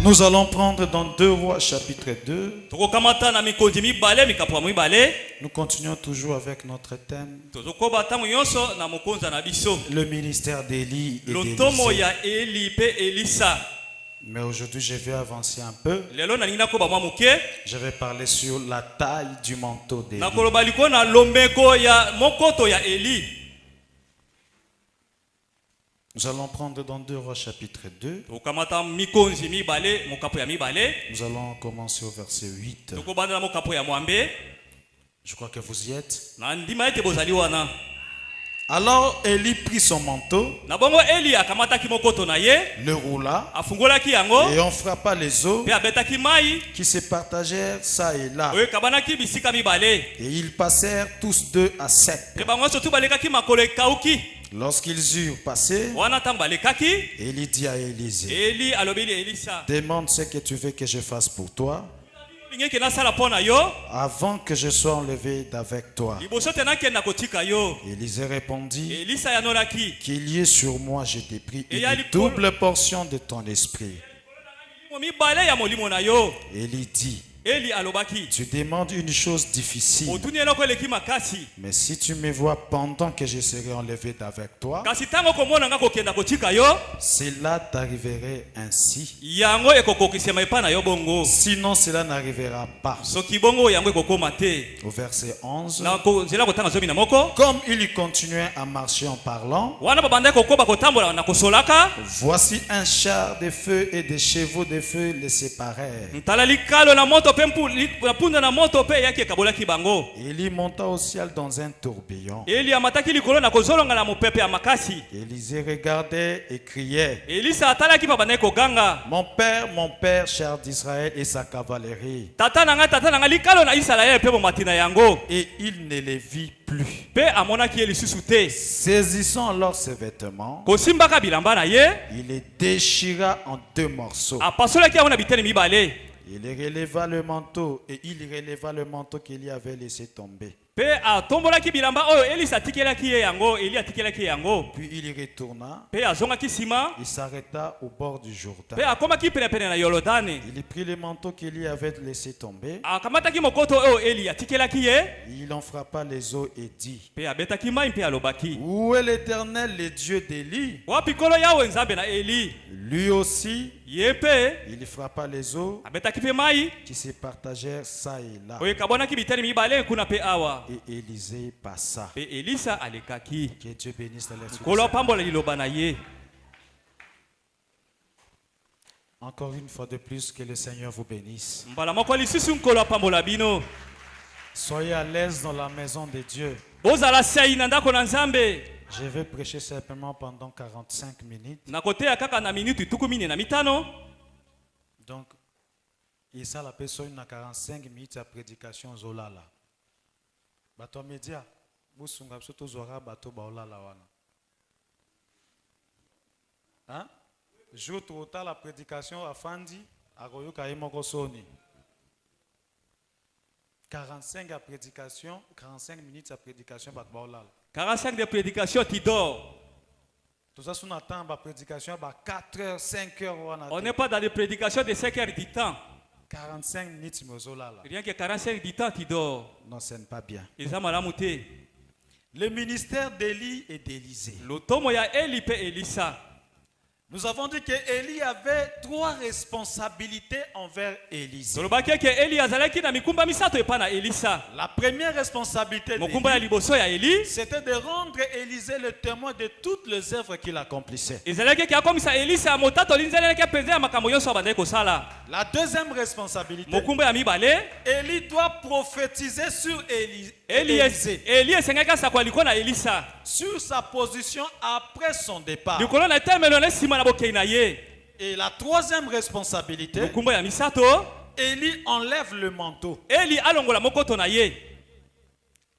Nous allons prendre dans 2 Rois chapitre 2. Nous continuons toujours avec notre thème. Le ministère d'Élie et d'Élisée. Mais aujourd'hui je vais avancer un peu. Je vais parler sur la taille du manteau d'Élie. Nous allons prendre dans 2 Rois chapitre 2. Nous allons commencer au verset 8. Je crois que vous y êtes. Alors Élie prit son manteau, le roula, et on frappa les eaux qui se partagèrent ça et là. Et ils passèrent tous deux à sec. Lorsqu'ils eurent passé, Élie dit à Élisée, demande ce que tu veux que je fasse pour toi avant que je sois enlevé d'avec toi. Élisée répondit, qu'il y ait sur moi, je t'ai pris une double portion de ton esprit. Élie dit, tu demandes une chose difficile, mais si tu me vois pendant que je serai enlevé d'avec toi, cela t'arriverait ainsi. Sinon cela n'arrivera pas. Au verset 11, comme il continuait à marcher en parlant, voici un char de feu et des chevaux de feu les séparèrent. Élie monta au ciel dans un tourbillon. Élisée regardait et criait, mon père, cher d'Israël et sa cavalerie. Et il ne les vit plus. Saisissant alors ses vêtements, il les déchira en 2 morceaux. Il releva le manteau et il releva le manteau qu'il avait laissé tomber. Puis il retourna. Il s'arrêta au bord du Jourdain. Il prit le manteau qu'il avait laissé tomber. Il en frappa les eaux et dit, où est l'Éternel, le Dieu d'Élie? Lui aussi, il frappa les eaux qui se partagèrent ça et là. Et Élisée passa. Que Dieu bénisse la lecture. Encore une fois de plus, que le Seigneur vous bénisse. Soyez à l'aise dans la maison de Dieu. Je vais prêcher simplement pendant 45 minutes. Donc, il s'est la personne na 45 minutes à prédication zolala. Bato média, busunga biso tozwaka bato baolala wana. Hein? Jour total la prédication à Fandi, à Royoka Imoko Soni. 45 à prédication, 45 minutes à prédication bato baolala. 45 de prédication tu dors. Tout ça on attend la prédication à 4 heures, 5 heures. On n'est pas dans des prédications de 5 heures du temps. 45 minutes mozolala. Rien que 45 du temps tu dors. Non, ce n'est pas bien. Le ministère d'Élie et d'Élisée. Nous avons dit que Élie avait 3 responsabilités envers Élisée. La première responsabilité d'Élie, c'était de rendre Élisée le témoin de toutes les œuvres qu'il accomplissait. La deuxième responsabilité, Élie doit prophétiser sur Élisée, sur sa position après son départ. Et la troisième responsabilité, Élie enlève le manteau.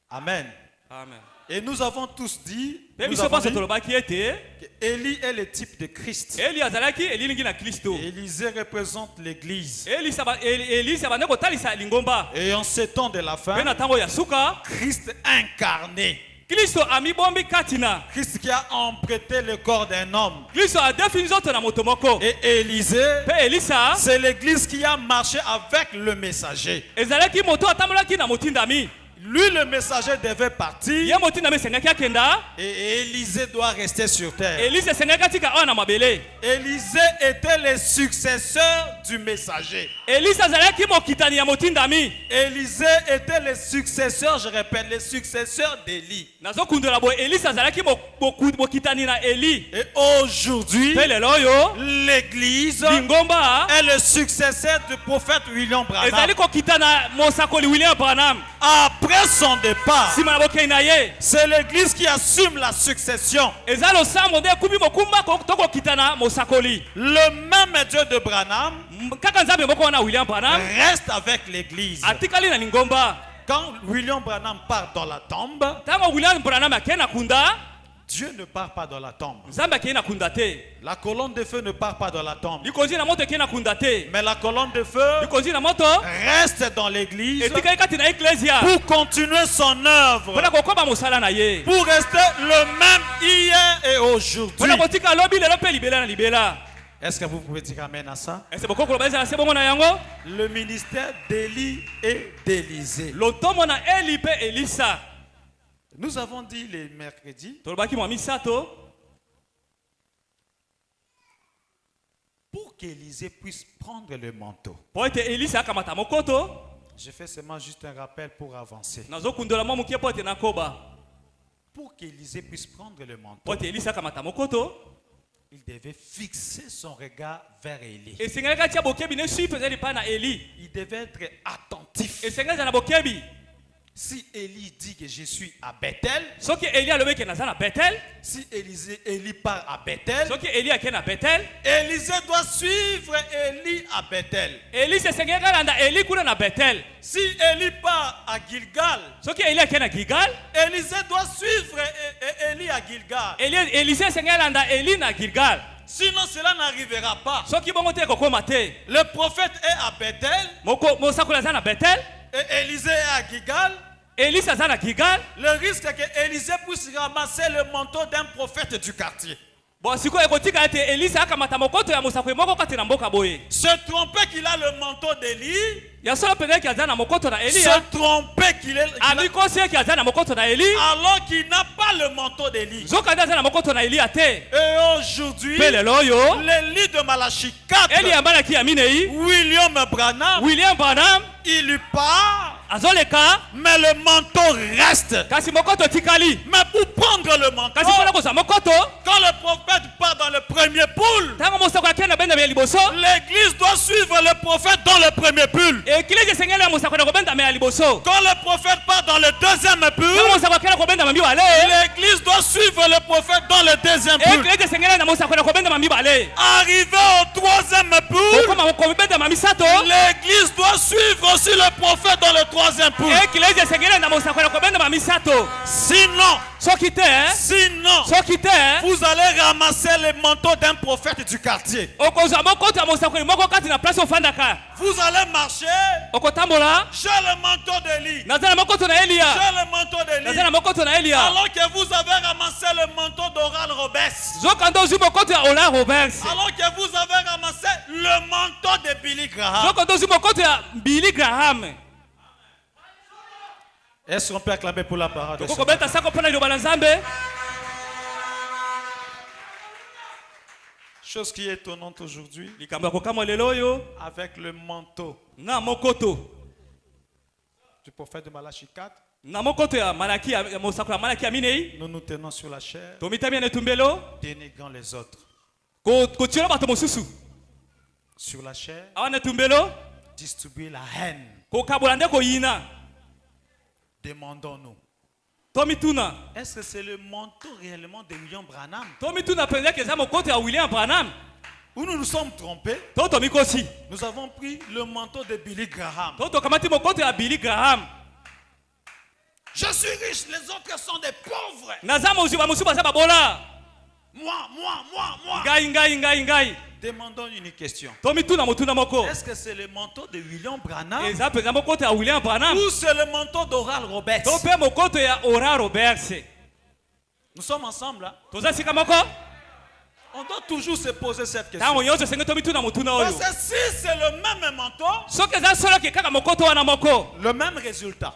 Amen. Amen. Et nous avons tous dit qu'Élie est le type de Christ. Élisée représente l'Église. Et en ces temps de la fin, Christ incarné Christ qui a emprunté le corps d'un homme. Et Élisée, c'est l'église qui a marché avec le messager. Lui, le messager devait partir. Et Élisée doit rester sur terre. Élisée était le successeur du messager. Élisée était le successeur, je répète, le successeur d'Élie. Et aujourd'hui, l'église est le successeur du prophète William Branham. Après son départ, c'est l'église qui assume la succession. Le même Dieu de Branham reste avec l'église. Quand William Branham part dans la tombe, Dieu ne part pas dans la tombe. La colonne de feu ne part pas dans la tombe. Mais la colonne de feu reste dans l'église pour continuer son œuvre. Pour rester le même hier et aujourd'hui. Est-ce que vous pouvez dire amen à ça? Le ministère d'Élie et d'Élisée. Nous avons dit les mercredis, pour qu'Élisée puisse prendre le manteau. Je fais seulement juste un rappel pour avancer. Pour qu'Élisée puisse prendre le manteau, il devait fixer son regard vers Élie. Il devait être attentif. Si Élie dit que je suis à Bethel, si Élie part à Bethel, Élisée doit suivre Élie à Bethel. Si Élie part à Gilgal, Élisée doit suivre Élie à Gilgal. Sinon cela n'arrivera pas. Le prophète est à Bethel et Élisée est à Gilgal. Le risque est que Élisée puisse ramasser le manteau d'un prophète du quartier. Se tromper qu'il a le manteau d'Élie. Se tromper qu'il est alors qu'il n'a pas le manteau d'Élie. Et aujourd'hui, l'Élie de Malachie 4, William Branham, il lui part. Mais le manteau reste. Mais pour prendre le manteau, quand le prophète part dans le premier pool, l'église doit suivre le prophète dans le premier pool. Quand le prophète part dans le deuxième pool, l'église doit suivre le prophète dans le deuxième pool. Arrivé au troisième pool, l'église doit suivre aussi le prophète dans le troisième pool. Sinon, vous allez ramasser le manteau d'un prophète du quartier. Vous allez marcher. J'ai le manteau d'Élie. Alors que vous avez ramassé le manteau d'Oral Roberts. Alors que vous avez ramassé le manteau de Billy Graham. Est-ce qu'on peut acclamer pour la parole de Dieu? Chose qui est étonnante aujourd'hui, avec le manteau du prophète de Malachie 4, nous nous tenons sur la chair, dénigrant les autres. Sur la chair, distribuer la haine. Demandons-nous, est-ce que c'est le manteau réellement de William Branham? Ou nous nous sommes trompés? Nous avons pris le manteau de Billy Graham. Je suis riche, les autres sont des pauvres. Moi. Demandons une question. Est-ce que c'est le manteau de William Branham? Ou c'est le manteau d'Oral Roberts? Nous sommes ensemble là. On doit toujours se poser cette question. Parce que si c'est le même manteau, le même résultat.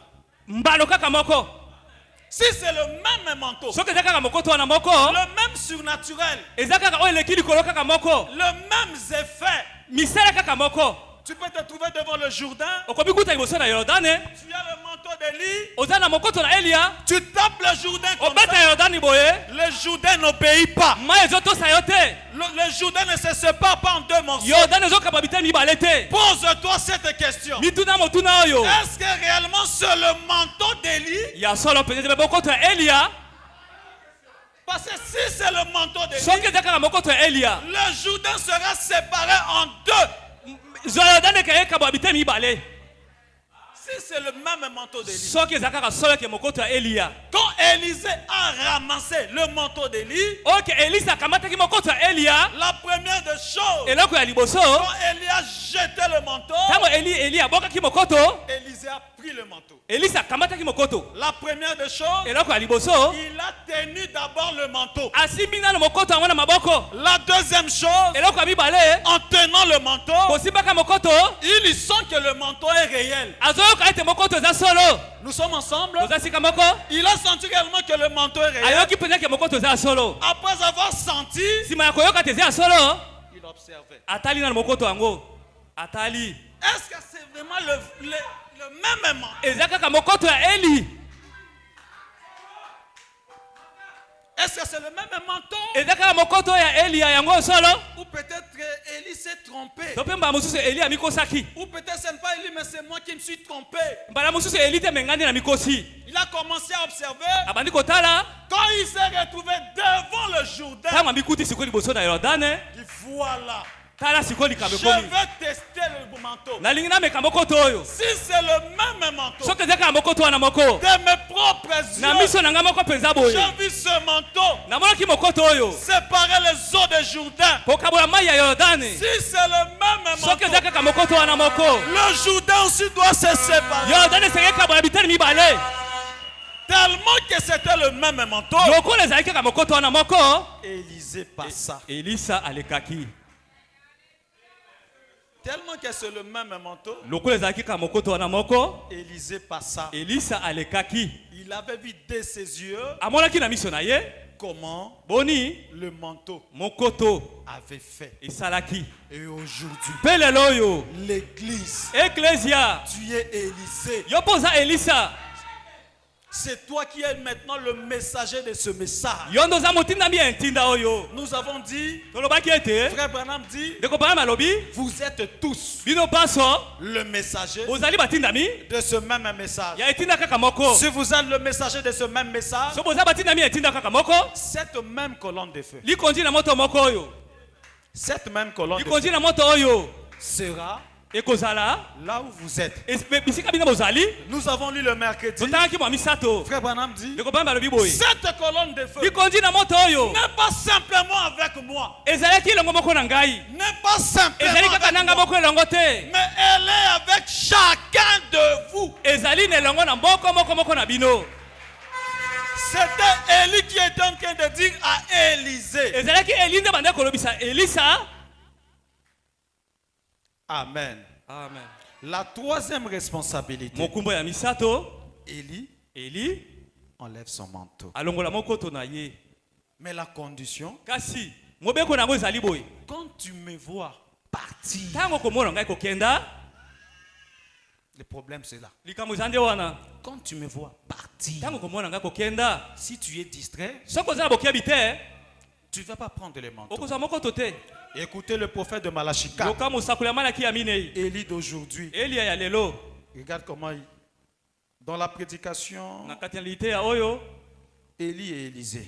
Si c'est le même manteau, le même surnaturel, le même effet, tu peux te trouver devant le Jourdain. Tu as le manteau d'Élie. Tu tapes le Jourdain comme ça. Le Jourdain n'obéit pas. Le Jourdain ne se sépare pas en deux morceaux. Pose-toi cette question. Est-ce que réellement c'est le manteau d'Élie? Parce que si c'est le manteau d'Élie, le Jourdain sera séparé en deux. Si c'est le même manteau d'Élie, quand Élisée a ramassé le manteau d'Élie, la première des choses, quand Élie a jeté le manteau, Élisée a pris le manteau. La première des choses, il a tenu d'abord le manteau. La deuxième chose, en tenant le manteau, il sent que le manteau est réel. Nous sommes ensemble. Il a senti réellement que le manteau est réel. Après avoir senti, il observait. Est-ce que c'est vraiment le même manteau? Est-ce que c'est le même manteau? Ou peut-être Élie s'est trompé. Ou peut-être ce n'est pas Élie, mais c'est moi qui me suis trompé. Il a commencé à observer. Quand il s'est retrouvé devant le Jourdain, il dit voilà. Je vais tester le manteau. Si c'est le même manteau, de mes propres yeux, j'ai vu ce manteau séparer les eaux de Jourdain. Si c'est le même manteau, le Jourdain aussi doit se séparer. Tellement que c'était le même manteau, Élisée passa. Tellement que c'est le même manteau, Élisée passa. Il avait vu de ses yeux comment le manteau avait fait. Et aujourd'hui, l'église, tu es Élisée. C'est toi qui es maintenant le messager de ce message. Nous avons dit, Frère Branham dit, vous êtes tous le messager de ce même message. Si vous êtes le messager de ce même message, cette même colonne de feu, cette même colonne de feu sera là où vous êtes. Nous avons lu le mercredi. Frère Branham dit, cette colonne de feu n'est pas simplement avec moi. N'est pas simplement avec moi, mais elle est avec chacun de vous. C'était Élie qui était en train de dire à Élisée. Amen. Amen. La troisième responsabilité, Élie enlève son manteau. Mais la condition, quand tu me vois partir, le problème c'est là. Quand tu me vois partir, si tu es distrait, tu ne vas pas prendre les manteaux. Écoutez le prophète de Malachie 4. Élie d'aujourd'hui. Regarde comment dans la prédication, Élie et Élisée.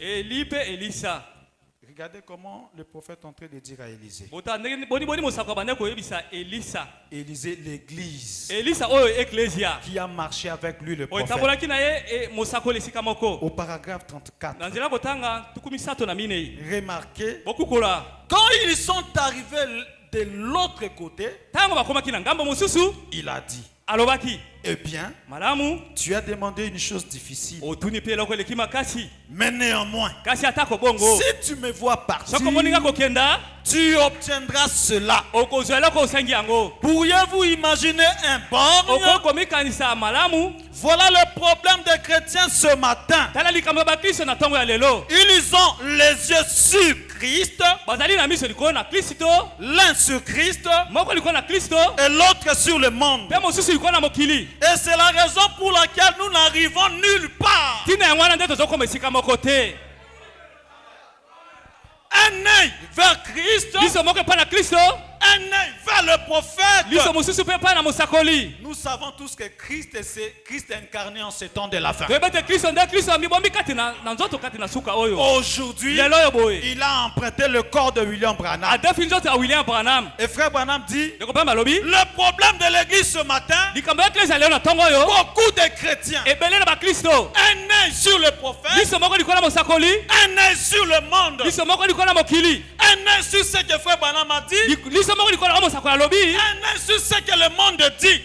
Regardez comment le prophète est en train de dire à Élisée. Élisée, l'église qui a marché avec lui, le prophète. Au paragraphe 34. Remarquez, quand ils sont arrivés de l'autre côté, il a dit, Eh bien, tu as demandé une chose difficile. Mais néanmoins, si tu me vois partir, tu obtiendras cela. Pourriez-vous imaginer un borgne? Voilà le problème des chrétiens ce matin. Ils ont les yeux sur Christ, l'un sur Christ et l'autre sur le monde. Et c'est la raison pour laquelle nous n'arrivons nulle part. Un œil vers Christ, un œil vers le prophète. Nous savons tous que Christ est incarné en ce temps de la fin. Aujourd'hui, il a emprunté le corps de William Branham. Et frère Branham dit, le problème de l'église ce matin, beaucoup de chrétiens, un œil sur le prophète, un œil sur le monde, un œil sur ce que frère Branham a dit, un œil sur ce que le monde dit.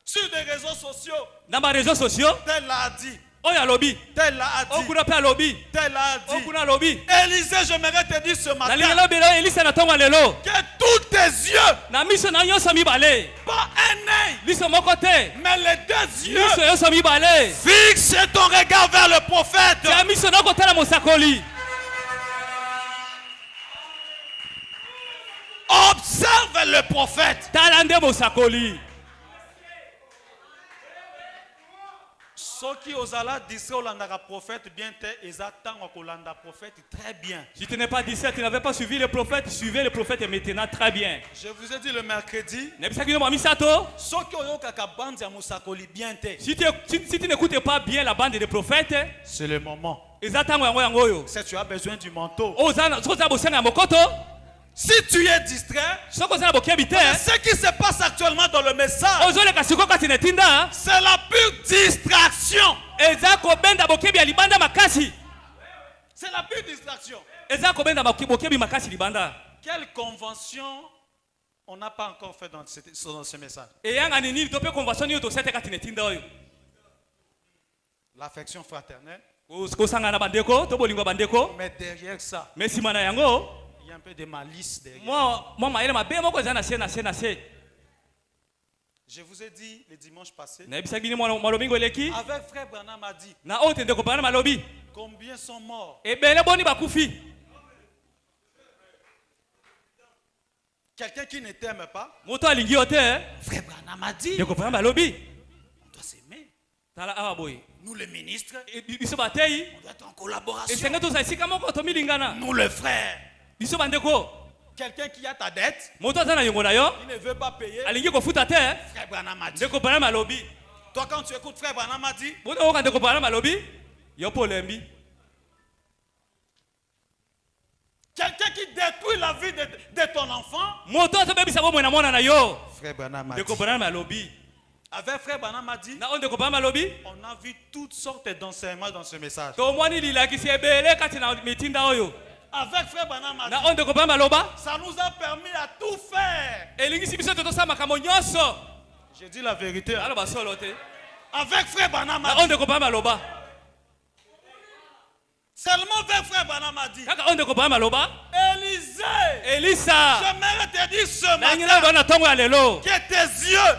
Sur des réseaux sociaux, tel l'a dit. Tel l'a dit. Élisée, j'aimerais te dire ce matin que tous tes yeux, pas un œil, mais les deux yeux, fixe ton regard vers le prophète. Observe le prophète. Ceux qui osala disent au prophète bien ils attendent au prophète très bien. Si tu n'es pas 17, tu n'avais pas suivi le prophète, suivez le prophète maintenant très bien. Je vous ai dit le mercredi. Si tu n'écoutes pas bien la bande des prophètes, c'est le moment. Si tu as besoin du manteau. Si tu es distrait, ce qui se passe actuellement dans le message, c'est la pure distraction. C'est la pure distraction. Quelle convention on n'a pas encore fait dans ce message? L'affection fraternelle. Mais derrière ça, il y a un peu de malice derrière. Je vous ai dit le dimanche passé, avec frère Branham a dit, combien sont morts? Quelqu'un qui ne t'aime pas, frère Branham a dit, on doit s'aimer. Nous les ministres, on doit être en collaboration. Nous les frères. Quelqu'un qui a ta dette, il ne veut pas payer. Frère Branham a dit. Toi quand tu écoutes frère Branham a dit, quelqu'un qui détruit la vie de ton enfant, frère Branham a dit. Avec frère Branham a dit, on a vu toutes sortes d'enseignements dans ce message. Avec frère Branham a dit, ça nous a permis à tout faire. J'ai dit la vérité. Avec frère Branham a dit, seulement avec frère Branham a dit, Élisée, j'aimerais te dire ce matin que tes yeux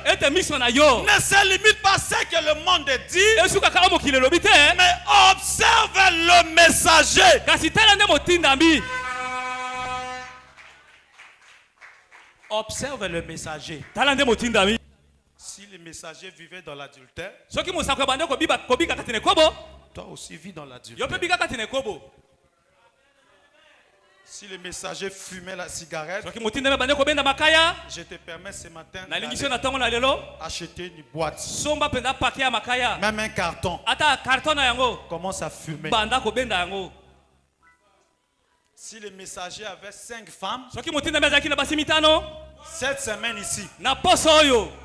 ne se limitent pas à ce que le monde dit, mais observe le messager. Observe le messager. Si le messager vivait dans l'adultère, toi aussi vis dans l'adultère. Si le messager fumait la cigarette, je te permets ce matin d'acheter une boîte, même un carton, commence à fumer. Si le messager avait 5 femmes, cette semaine ici,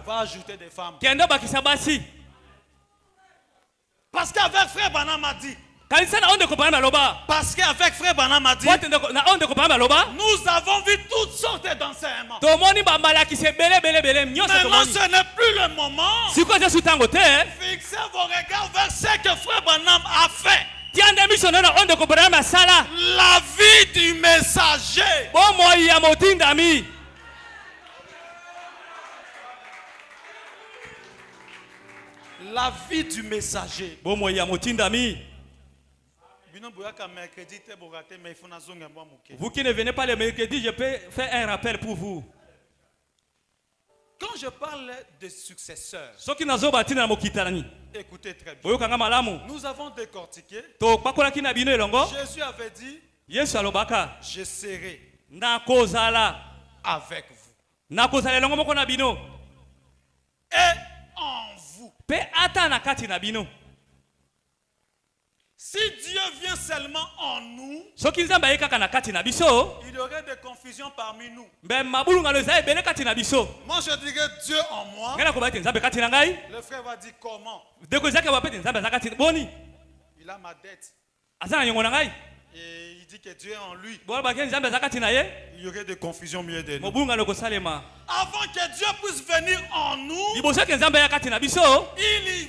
va ajouter des femmes. Parce qu'avec frère Branham a dit, Parce qu'avec Frère Branham a dit, nous avons vu toutes sortes d'enseignements. Maintenant, ce n'est plus le moment. Fixez vos regards vers ce que Frère Branham a fait. La vie du messager. La vie du messager. Vous qui ne venez pas le mercredi, je peux faire un rappel pour vous. Quand je parle de successeurs, écoutez très bien. Nous avons décortiqué. Jésus avait dit, je serai avec vous. Et en vous. Si Dieu vient seulement en nous, il y aurait des confusions parmi nous. Moi je dirais Dieu en moi. Le frère va dire comment? Il a ma dette. Et il dit que Dieu est en lui. Il y aurait des confusions au milieu de nous. Avant que Dieu puisse venir en nous, il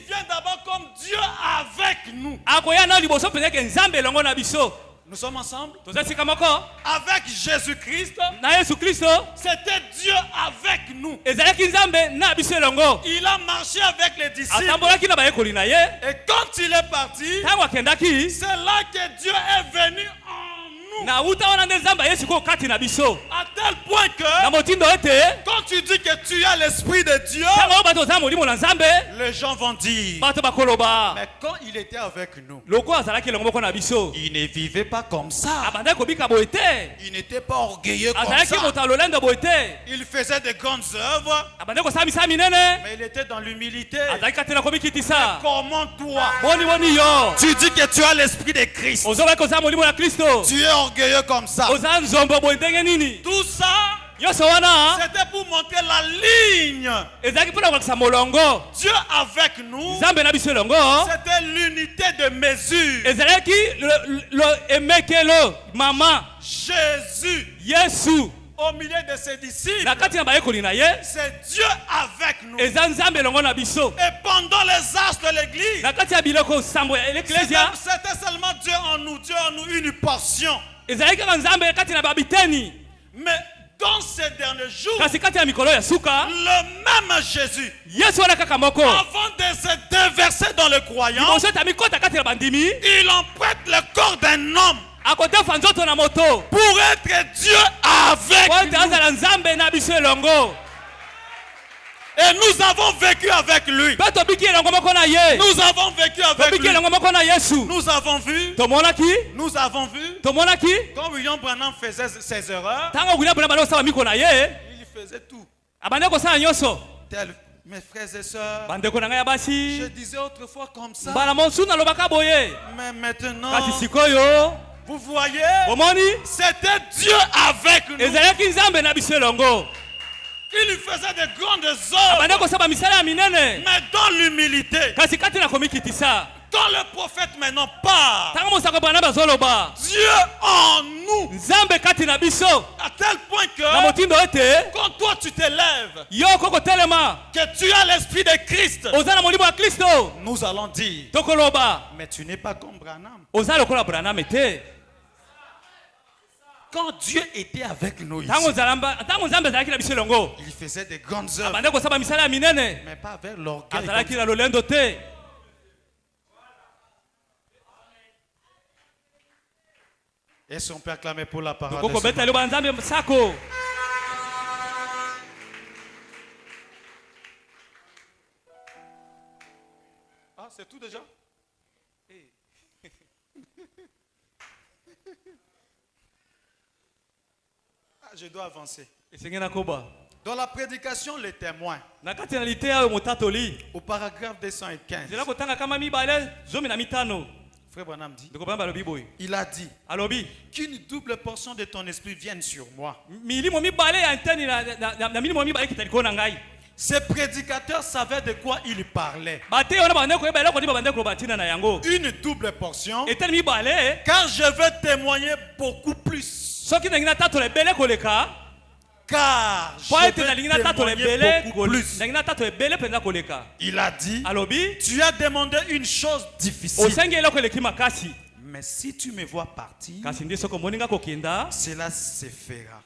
vient d'abord comme Dieu avec nous. Nous sommes ensemble. Avec Jésus-Christ, c'était Dieu avec nous. Il a marché avec les disciples. Et quand il est parti, c'est là que Dieu est venu en nous. À tel point que quand tu dis que tu as l'esprit de Dieu, les gens vont dire, mais quand il était avec nous, il ne vivait pas comme ça. Il n'était pas orgueilleux comme ça. Il faisait de grandes œuvres, mais il était dans l'humilité. Comment toi, tu dis que tu as l'esprit de Christ, tu es orgueilleux comme ça? Tout ça, c'était pour montrer la ligne. Dieu avec nous, c'était l'unité de mesure. Jésus, au milieu de ses disciples, c'est Dieu avec nous. Et pendant les âges de l'église, c'était seulement Dieu en nous, une portion. Mais dans ces derniers jours, le même Jésus, avant de se déverser dans le croyant, il emprunte le corps d'un homme pour être Dieu avec nous. Et nous avons vécu avec lui. Nous avons vécu avec lui. Nous avons vu. Quand William Branham faisait ses erreurs, il faisait tout. Mes frères et sœurs, je disais autrefois comme ça. Mais maintenant, vous voyez, c'était Dieu avec nous. Il lui faisait de grandes œuvres, mais dans l'humilité. Quand le prophète maintenant part, Dieu en nous, à tel point que quand toi tu t'élèves, que tu as l'esprit de Christ, nous allons dire, mais tu n'es pas comme Branham. Quand Dieu était avec nous ici, il faisait des grandes œuvres, mais pas avec l'orgueil. Est-ce qu'on peut acclamer pour la parole de ce Ah, c'est tout déjà? Je dois avancer. Dans la prédication, les témoins, au paragraphe 215, Frère Branham dit, il a dit qu'une double portion de ton esprit vienne sur moi. Ces prédicateurs savaient de quoi ils parlaient. Une double portion. Car je veux témoigner beaucoup plus. Car je veux témoigner beaucoup plus. Il a dit, tu as demandé une chose difficile. Mais si tu me vois partir, cela se fera.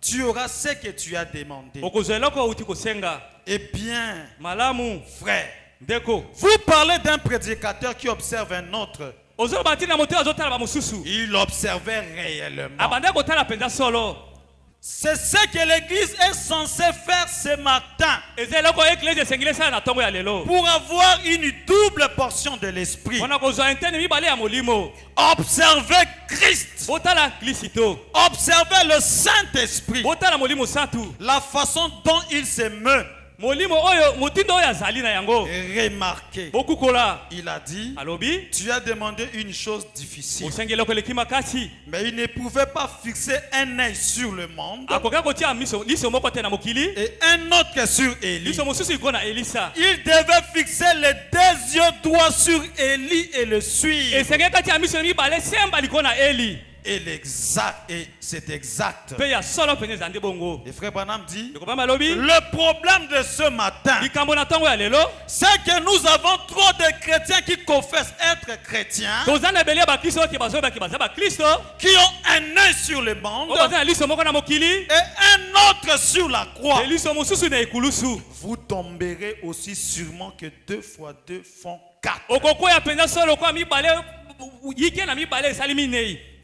Tu auras ce que tu as demandé. Eh bien, frère, vous parlez d'un prédicateur qui observe un autre. Il observait réellement. C'est ce que l'église est censée faire ce matin. Pour avoir une double portion de l'esprit. Observez Christ. Observez le Saint-Esprit. La façon dont il se meut. Remarquez. Il a dit, tu as demandé une chose difficile. Mais il ne pouvait pas fixer un œil sur le monde et un autre sur Élie. Il devait fixer les deux yeux droits sur Élie et le suivre. Et c'est exact. Et frère Branham dit, le problème de ce matin, c'est que nous avons trop de chrétiens qui confessent être chrétiens, qui ont un œil sur le monde et un autre sur la croix. Vous tomberez aussi sûrement que 2 fois 2 font 4.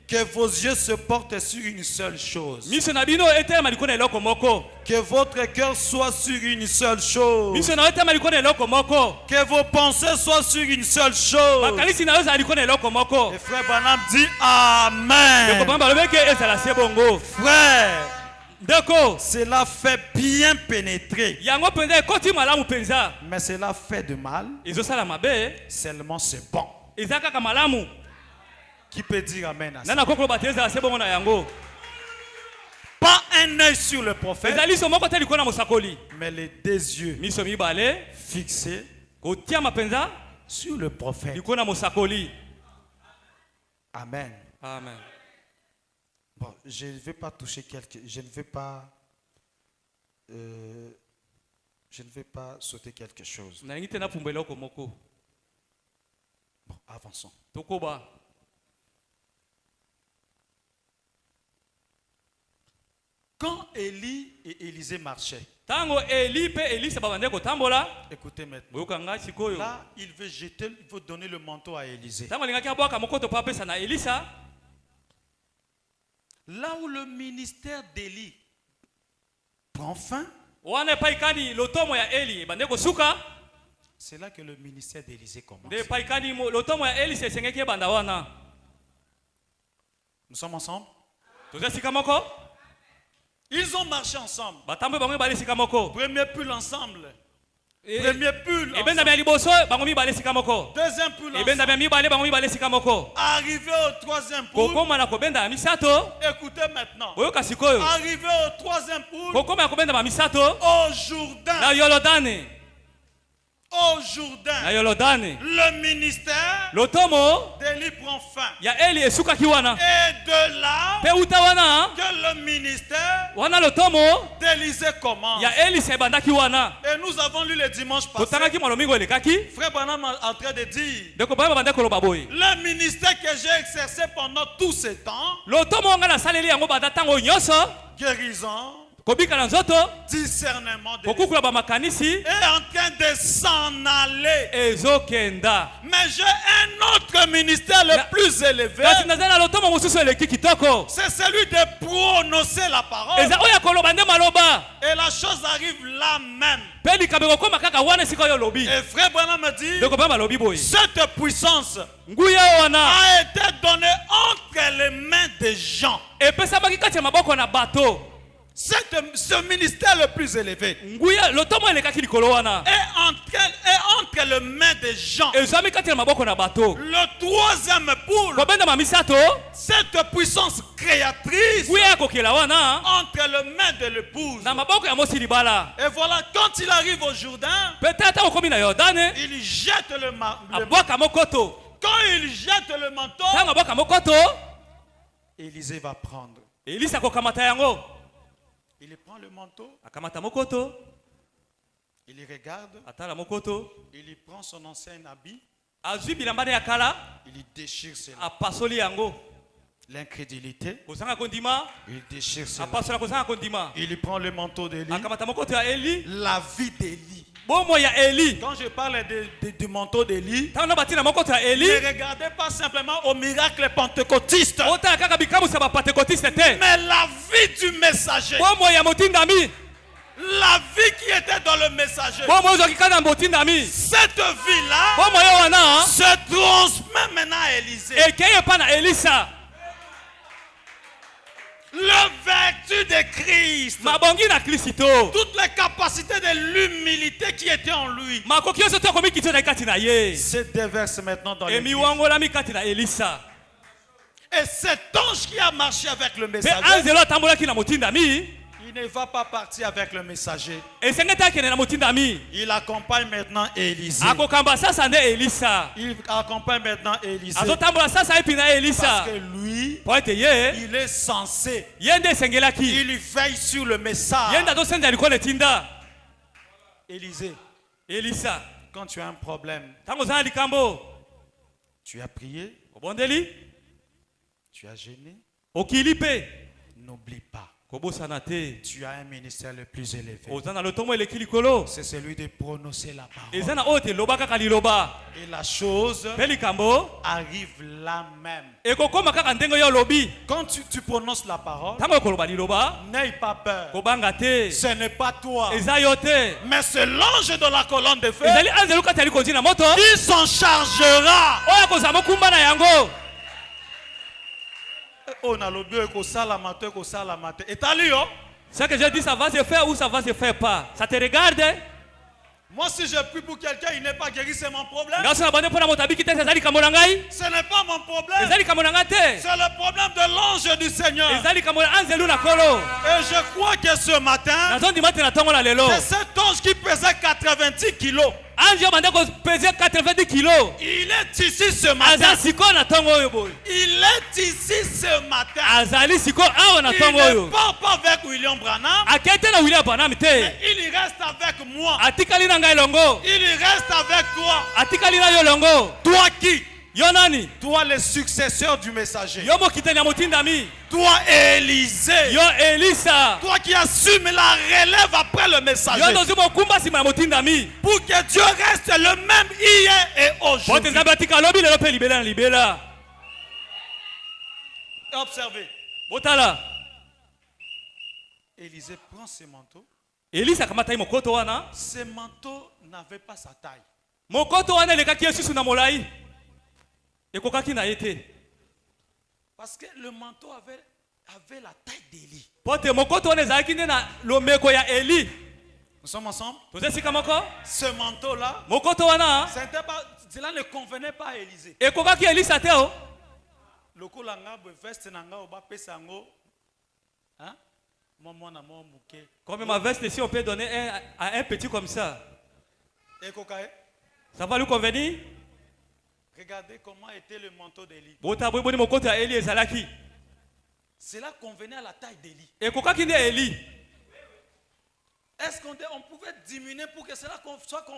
Que vos yeux se portent sur une seule chose. Que votre cœur soit sur une seule chose. Que vos pensées soient sur une seule chose. Et frère Branham dit Amen. Frère, cela fait bien pénétrer. Mais cela fait de mal. Seulement c'est bon. Qui peut dire amen à ça? Pas un œil sur le prophète, mais les deux yeux fixés sur le prophète. Amen. Amen. Bon, je ne vais pas toucher je ne vais pas sauter quelque chose. Bon, avançons. Quand Élie et Élisée marchaient, écoutez maintenant, là il veut jeter, il veut donner le manteau à Élisée. Là où le ministère d'Élie prend fin, c'est là que le ministère d'Élisée commence. Nous sommes ensemble? Ils ont marché ensemble. Premier pull ensemble. Premier pull ensemble. Deuxième pull ensemble. Arrivé au troisième pull. Écoutez maintenant. Arrivé au troisième pull. Au Jourdain, le ministère d'Élie prend fin. Et de là que le ministère d'Élisée commence. Et nous avons lu le dimanche passé. Frère Branham est en train de dire, le ministère que j'ai exercé pendant tout ce temps, guérison, discernement de est en train de s'en aller. Mais j'ai un autre ministère le plus élevé. C'est celui de prononcer la parole. Et la chose arrive là même. Et frère Branham me dit, cette puissance a été donnée entre les mains des gens. Ce ministère le plus élevé est entre les mains des gens. Le troisième pôle, cette puissance créatrice, entre les mains de l'épouse. Et voilà, quand il arrive au Jourdain, il jette le manteau. Quand il jette le manteau, Élisée va prendre. Il prend le manteau. Il regarde. Il prend son ancien habit. Il déchire cela. L'incrédulité. Il déchire cela. Il prend le manteau d'Élie. La vie d'Élie. Quand je parle du manteau d'Élie, ne regardez pas simplement au miracle pentecôtiste, mais la vie du messager. La vie qui était dans le messager. Cette vie-là se transmet maintenant à Élisée. Le vertu de Christ, toutes les capacités de l'humilité qui étaient en lui, se déversent maintenant dans l'église. Et cet ange qui a marché avec le messager, il ne va pas partir avec le messager. Il accompagne maintenant Élisée. Il accompagne maintenant Élisée. Parce que lui, il est censé. Il veille sur le message. Élisée, quand tu as un problème, tu as prié, tu as gêné, n'oublie pas. Tu as un ministère le plus élevé. C'est celui de prononcer la parole. Et la chose arrive là même. Quand tu prononces la parole, n'aie pas peur. Ce n'est pas toi, mais c'est l'ange de la colonne de feu. Il s'en chargera. Ce que j'ai dit, ça va se faire ou ça va se faire pas. Ça te regarde? Moi, si je prie pour quelqu'un, il n'est pas guéri, c'est mon problème. Ce n'est pas mon problème. C'est le problème de l'ange du Seigneur. Et je crois que ce matin, c'est cet ange qui pesait 90 kilos. Il est ici ce matin. Il est ici ce matin. Il ne part pas avec William Branham. Mais il reste avec moi. Il reste avec toi. Toi qui? Toi le successeur du messager. Toi Élisée. Toi qui assumes la relève après le messager. Pour que Dieu reste le même hier et aujourd'hui. Observez. Élisée prend ses manteaux. Ce manteau n'avait pas sa taille. Parce que le manteau avait la taille d'Élie. Nous sommes ensemble? Ce manteau-là, cela ne convenait pas à Élisée. Comme ma veste ici, on peut donner à un petit comme ça. Ça va lui convenir? Regardez comment était le manteau d'Élie. Cela convenait à la taille d'Élie. Est-ce qu'on pouvait diminuer pour que cela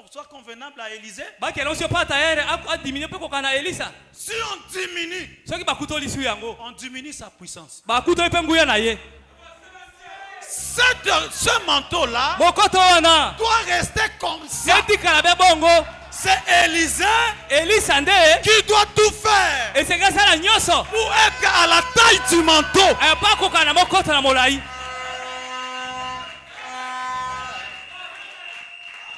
soit convenable à Élisée? Si on diminue, on diminue sa puissance. Ce manteau-là doit rester comme ça. C'est Élisée qui doit tout faire pour être à la taille du manteau.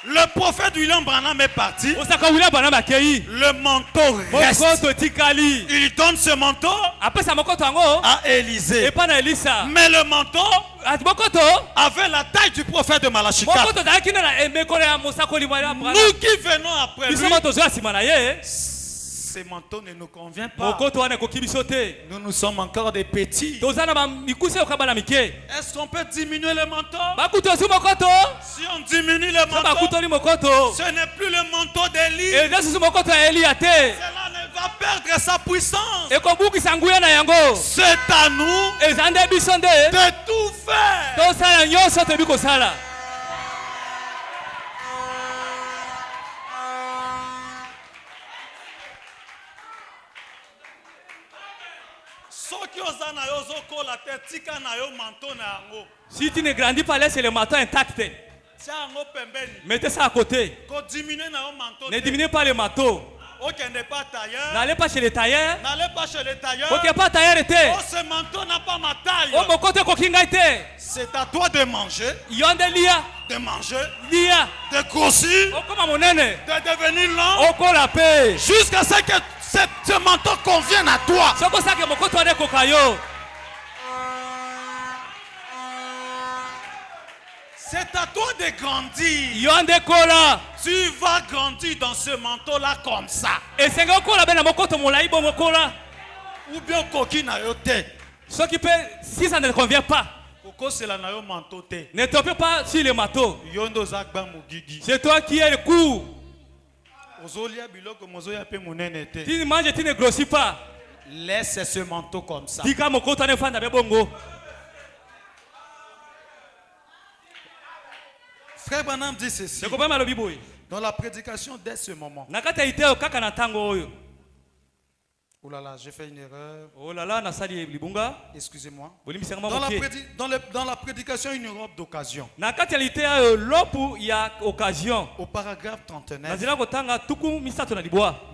Le prophète William Branham est parti. Le manteau reste. Il donne ce manteau à Élisée. Mais le manteau avait la taille du prophète de Malachie. Nous qui venons après lui, ce manteau ne nous convient pas. Nous sommes encore des petits. Est-ce qu'on peut diminuer le manteau? Si on diminue le manteau, ce n'est plus le manteau d'Élie. Cela ne va perdre sa puissance. C'est à nous de tout faire. Si tu ne grandis pas, laisse le manteau intact. Mettez ça à côté. Ne diminuez pas le manteau. N'allez pas chez les tailleurs. Ok, pas tailleur était. Oh, ce manteau n'a pas ma taille. C'est à toi de manger. De manger. De grossir. De devenir long. Jusqu'à ce que ce manteau convienne à toi. C'est à toi de grandir. Tu vas grandir dans ce manteau-là comme ça. Ou bien coquille na yote. Si ça ne convient pas, ne tope pas sur le manteau. C'est toi qui es le cou. Tu manges, tu ne grossis pas. Laisse ce manteau comme ça. Frère Branham dit ceci. Dans la prédication dès ce moment. Oh là là, j'ai fait une erreur. Oh là là, excusez-moi. Dans la prédication, une robe d'occasion. Au paragraphe 39.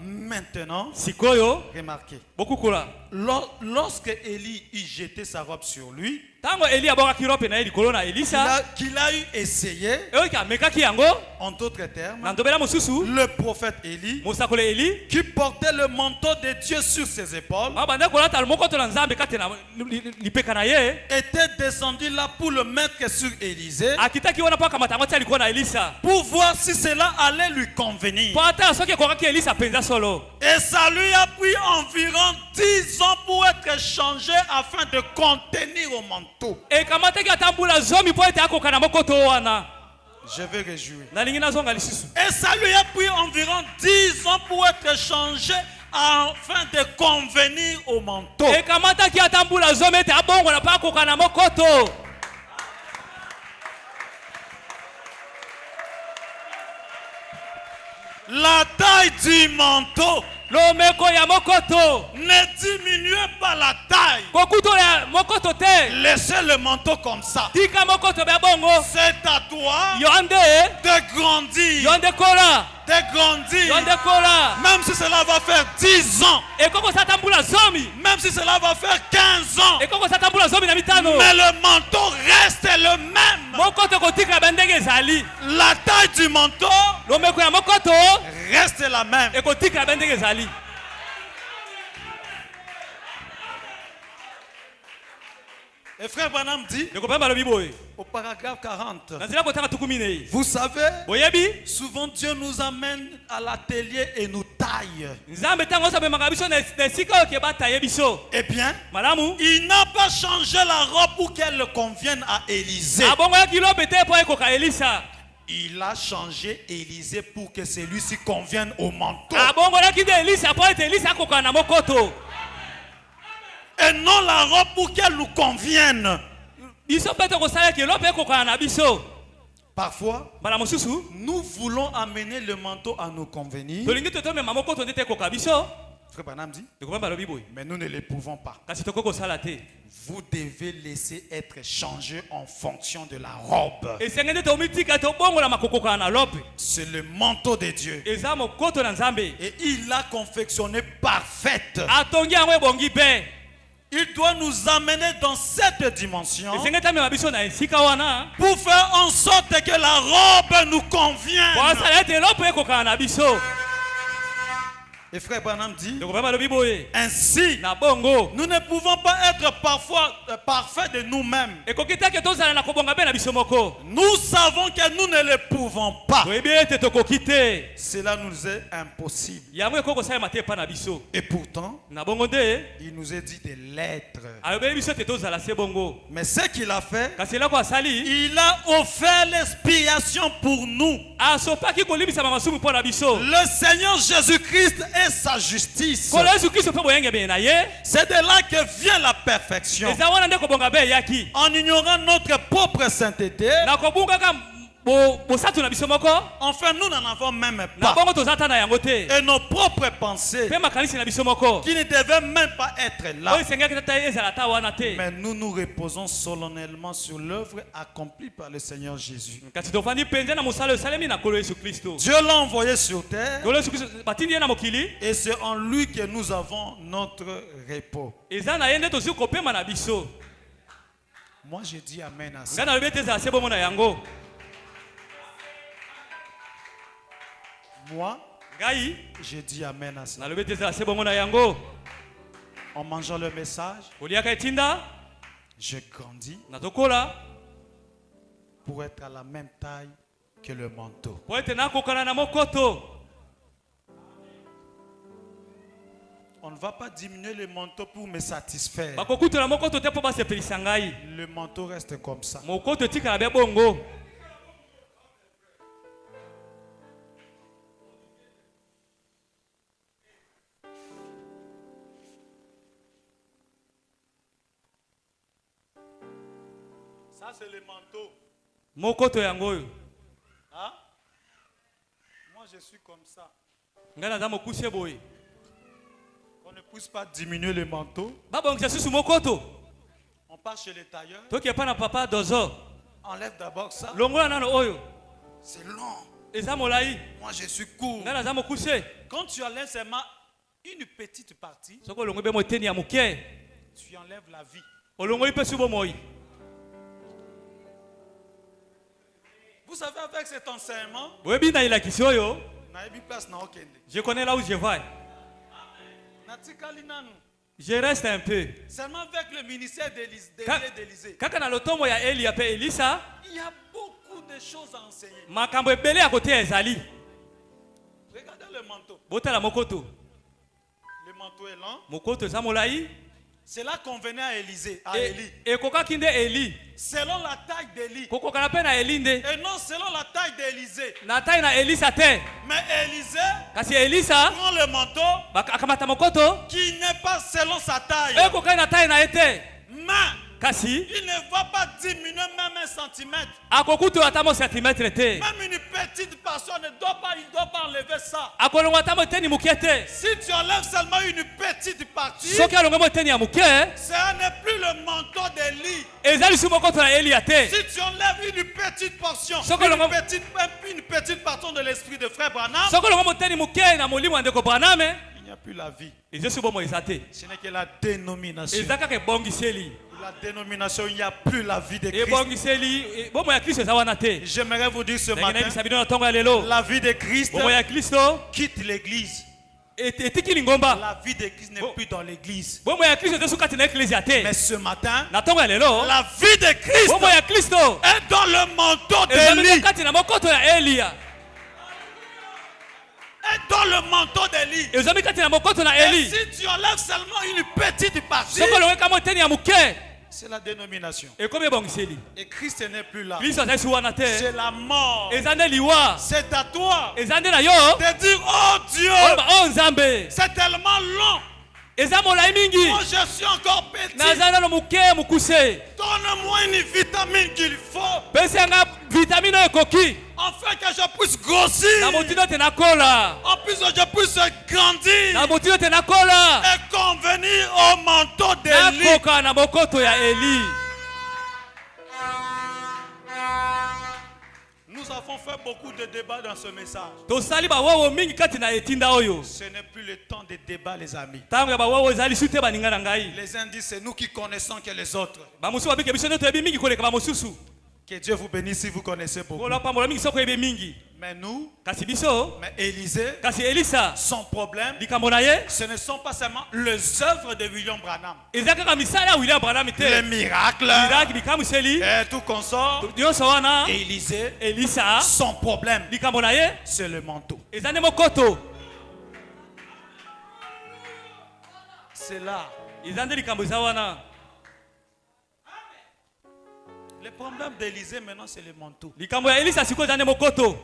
Maintenant, remarquez. Lorsque Élie y jetait sa robe sur lui, qu'il a eu essayé, en d'autres termes, le prophète Élie, qui portait le manteau de Dieu sur ses épaules, était descendu là pour le mettre sur Élisée, pour voir si cela allait lui convenir. Et ça lui a pris environ 10 ans pour être changé afin de contenir au manteau. Je vais réjouir. Et ça lui a pris environ 10 ans pour être changé afin de convenir au manteau. La taille du manteau ne diminuez pas la taille. Laissez le manteau comme ça. C'est à toi de grandir. De grandir. Même si cela va faire 10 ans. Même si cela va faire 15 ans. Mais le manteau reste le même. La taille du manteau reste la même. Et frère Branham dit au paragraphe 40, vous savez, souvent Dieu nous amène à l'atelier et nous taille. Eh bien, il n'a pas changé la robe pour qu'elle convienne à Élisée. Il a changé Élisée pour que celui-ci convienne au manteau. Et non la robe pour qu'elle nous convienne. Parfois, nous voulons amener le manteau à nous convenir. Frère Branham dit, mais nous ne le pouvons pas. Vous devez laisser être changé en fonction de la robe. C'est le manteau de Dieu. Et il l'a confectionné parfaite. Il doit nous amener dans cette dimension pour faire en sorte que la robe nous convienne. Et frère Branham dit, ainsi, nous ne pouvons pas être parfois parfaits de nous-mêmes. Nous savons que nous ne le pouvons pas. Cela nous est impossible. Et pourtant, il nous est dit de l'être. Mais ce qu'il a fait, il a offert l'expiation pour nous. Le Seigneur Jésus-Christ est sa justice. C'est de là que vient la perfection. En ignorant notre propre sainteté, enfin nous n'en avons même pas. Et nos propres pensées qui ne devaient même pas être là. Mais nous nous reposons solennellement sur l'œuvre accomplie par le Seigneur Jésus. Dieu l'a envoyé sur terre et c'est en lui que nous avons notre repos. Moi je dis amen à ça. Moi, je dis amen à ça. En mangeant le message, je grandis pour être à la même taille que le manteau. On ne va pas diminuer le manteau pour me satisfaire. Le manteau reste comme ça. Ça c'est le manteau. Hein? Moi je suis comme ça. On ne puisse pas diminuer le manteau. On part chez les tailleurs. Enlève d'abord ça. C'est long. Moi je suis court. Quand tu enlèves seulement une petite partie, tu enlèves la vie. Vous savez, avec cet enseignement, je connais là où je vais. Je reste un peu. Seulement avec le ministère d'Élysée. Il y a beaucoup de choses à enseigner. Regardez le manteau. Le manteau est lent. C'est là qu'on venait à Élisée, à Élie. Selon la taille d'Élie. Et non selon la taille d'Élisée. Mais Élisée prend le manteau qui n'est pas selon sa taille. Mais il ne va pas diminuer même un centimètre. Même une petite personne ne doit pas enlever ça. Si tu enlèves seulement une petite partie, ce n'est plus le manteau d'Élie. Si tu enlèves une petite portion, une petite portion de l'esprit de frère Branham, il n'y a plus la vie. Ce n'est que la dénomination. La dénomination, il n'y a plus la vie de Christ. J'aimerais vous dire ce matin, la vie de Christ quitte l'église. La vie de Christ n'est plus dans l'église. Mais ce matin, la vie de Christ est dans le manteau d'Élie. Est dans le manteau d'Élie. Et si tu enlèves seulement une petite partie, c'est la dénomination. Et Christ n'est plus là. C'est la mort. C'est à toi de dire, oh Dieu, c'est tellement long. Moi je suis encore petit. Donne-moi une vitamine qu'il faut, afin que je puisse grossir, en plus que je puisse grandir et convenir au manteau d'Élie. Nous avons fait beaucoup de débats dans ce message. Ce n'est plus le temps de débat, les amis. Les uns disent c'est nous qui connaissons que les autres. Que Dieu vous bénisse si vous connaissez beaucoup. Mais nous, mais Élisée, son problème, ce ne sont pas seulement les œuvres de William Branham. Les miracles, et tout consort. Élisée, son problème, c'est le manteau. C'est là. Le problème d'Élisée maintenant c'est le manteau.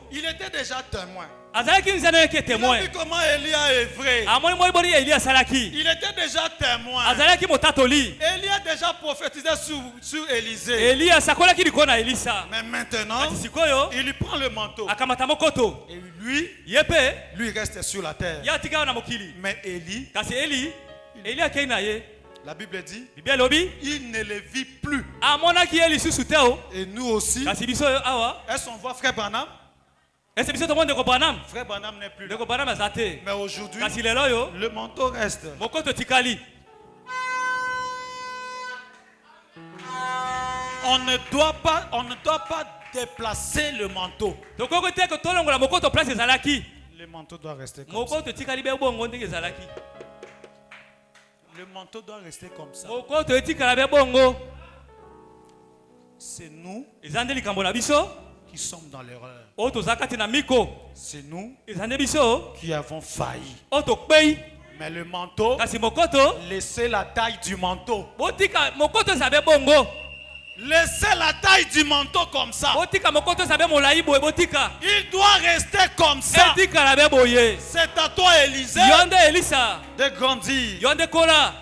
Il était déjà témoin. Il a vu comment Élie a œuvré. Il était déjà témoin. Élie a déjà prophétisé sur Élisée. Mais maintenant, il lui prend le manteau. Et lui reste sur la terre. Mais Élie, la Bible dit, il ne le vit plus. Et nous aussi, est-ce qu'on voit Frère Branham? Frère Branham n'est plus là. Mais aujourd'hui, le manteau reste. On ne doit pas déplacer le manteau. Le manteau doit rester comme ça. Le manteau doit rester comme ça. C'est nous qui sommes dans l'erreur. C'est nous qui avons failli. Mais le manteau, laissez la taille du manteau. Laissez la taille du manteau comme ça. Il doit rester comme ça. C'est à toi, Élisée, de grandir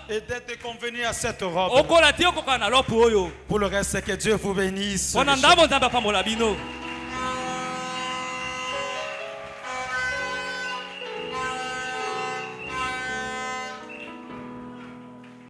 et d'être convenu à cette robe. Pour le reste, c'est que Dieu vous bénisse.